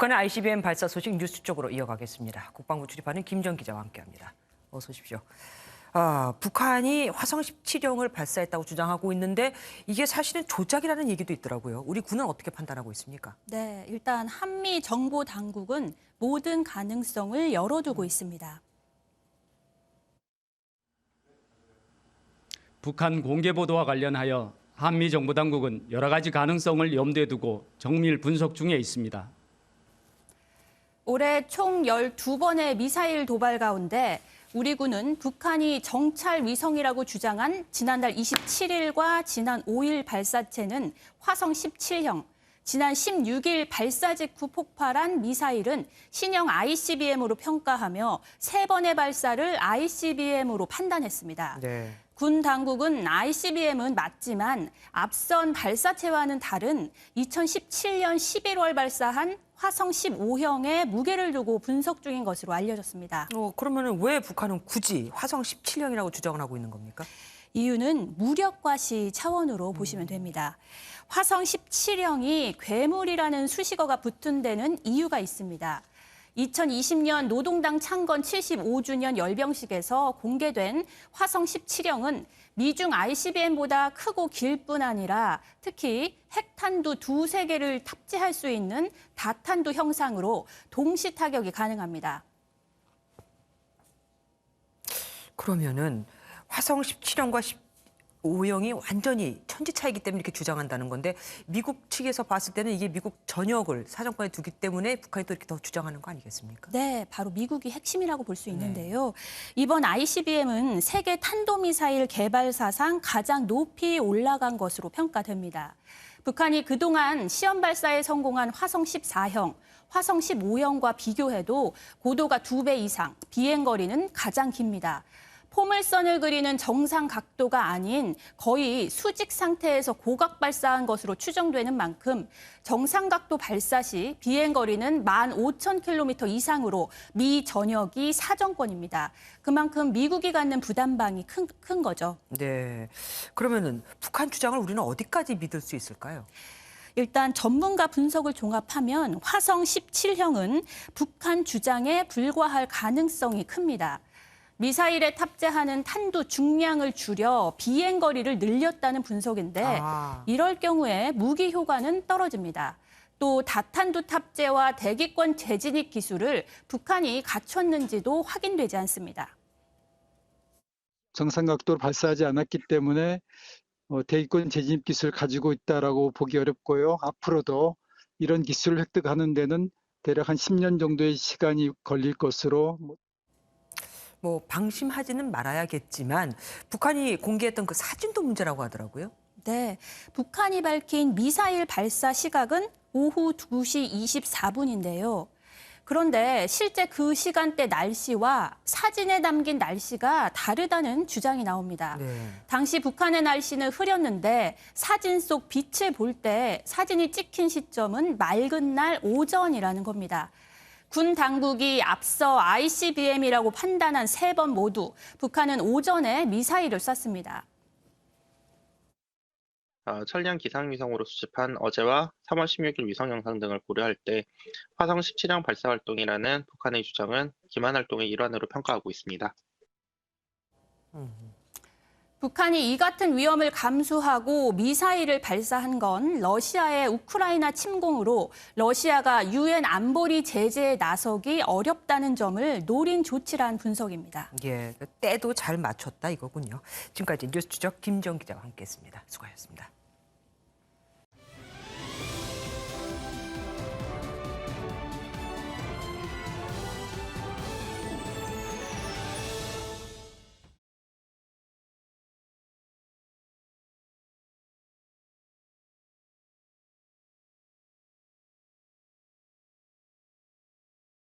북한의 ICBM 발사 소식 뉴스 쪽으로 이어가겠습니다. 국방부 출입하는 김정 기자와 함께합니다. 어서 오십시오. 북한이 화성 17형을 발사했다고 주장하고 있는데 이게 사실은 조작이라는 얘기도 있더라고요. 우리 군은 어떻게 판단하고 있습니까? 네, 일단 한미 정보 당국은 모든 가능성을 열어두고 있습니다. 북한 공개 보도와 관련하여 한미 정보 당국은 여러 가지 가능성을 염두에 두고 정밀 분석 중에 있습니다. 올해 총 12번의 미사일 도발 가운데 우리 군은 북한이 정찰 위성이라고 주장한 지난달 27일과 지난 5일 발사체는 화성 17형, 지난 16일 발사 직후 폭발한 미사일은 신형 ICBM으로 평가하며 3번의 발사를 ICBM으로 판단했습니다. 네. 군 당국은 ICBM은 맞지만 앞선 발사체와는 다른 2017년 11월 발사한 화성 15형에 무게를 두고 분석 중인 것으로 알려졌습니다. 그러면 왜 북한은 굳이 화성 17형이라고 주장을 하고 있는 겁니까? 이유는 무력 과시 차원으로 보시면 됩니다. 화성 17형이 괴물이라는 수식어가 붙은 데는 이유가 있습니다. 2020년 노동당 창건 75주년 열병식에서 공개된 화성 17형은 미중 ICBM보다 크고 길 뿐 아니라 특히 핵탄두 2~3개를 탑재할 수 있는 다탄두 형상으로 동시 타격이 가능합니다. 그러면은 화성 17형과 15형이 완전히 천지 차이기 때문에 이렇게 주장한다는 건데 미국 측에서 봤을 때는 이게 미국 전역을 사정권에 두기 때문에 북한이 또 이렇게 더 주장하는 거 아니겠습니까? 네, 바로 미국이 핵심이라고 볼 수 있는데요. 이번 ICBM은 세계 탄도미사일 개발 사상 가장 높이 올라간 것으로 평가됩니다. 북한이 그동안 시험 발사에 성공한 화성 14형, 화성 15형과 비교해도 고도가 2배 이상, 비행거리는 가장 깁니다. 포물선을 그리는 정상 각도가 아닌 거의 수직 상태에서 고각 발사한 것으로 추정되는 만큼 정상 각도 발사 시 비행거리는 15,000km 이상으로 미 전역이 사정권입니다. 그만큼 미국이 갖는 부담감이 큰 거죠. 네. 그러면은 북한 주장을 우리는 어디까지 믿을 수 있을까요? 일단 전문가 분석을 종합하면 화성 17형은 북한 주장에 불과할 가능성이 큽니다. 미사일에 탑재하는 탄두 중량을 줄여 비행거리를 늘렸다는 분석인데 이럴 경우에 무기 효과는 떨어집니다. 또 다탄두 탑재와 대기권 재진입 기술을 북한이 갖췄는지도 확인되지 않습니다. 정상 각도로 발사하지 않았기 때문에 대기권 재진입 기술을 가지고 있다라고 보기 어렵고요. 앞으로도 이런 기술을 획득하는 데는 대략 한 10년 정도의 시간이 걸릴 것으로 방심하지는 말아야겠지만 북한이 공개했던 그 사진도 문제라고 하더라고요. 네, 북한이 밝힌 미사일 발사 시각은 오후 2시 24분인데요. 그런데 실제 그 시간대 날씨와 사진에 담긴 날씨가 다르다는 주장이 나옵니다. 네. 당시 북한의 날씨는 흐렸는데 사진 속 빛을 볼 때 사진이 찍힌 시점은 맑은 날 오전이라는 겁니다. 군 당국이 앞서 ICBM이라고 판단한 3번 모두 북한은 오전에 미사일을 쐈습니다. 천리안 기상위성으로 수집한 어제와 3월 16일 위성 영상 등을 고려할 때 화성 17형 발사 활동이라는 북한의 주장은 기만 활동의 일환으로 평가하고 있습니다. 북한이 이 같은 위험을 감수하고 미사일을 발사한 건 러시아의 우크라이나 침공으로 러시아가 유엔 안보리 제재에 나서기 어렵다는 점을 노린 조치란 분석입니다. 예, 때도 잘 맞췄다 이거군요. 지금까지 뉴스 추적 김정 기자와 함께했습니다. 수고하셨습니다.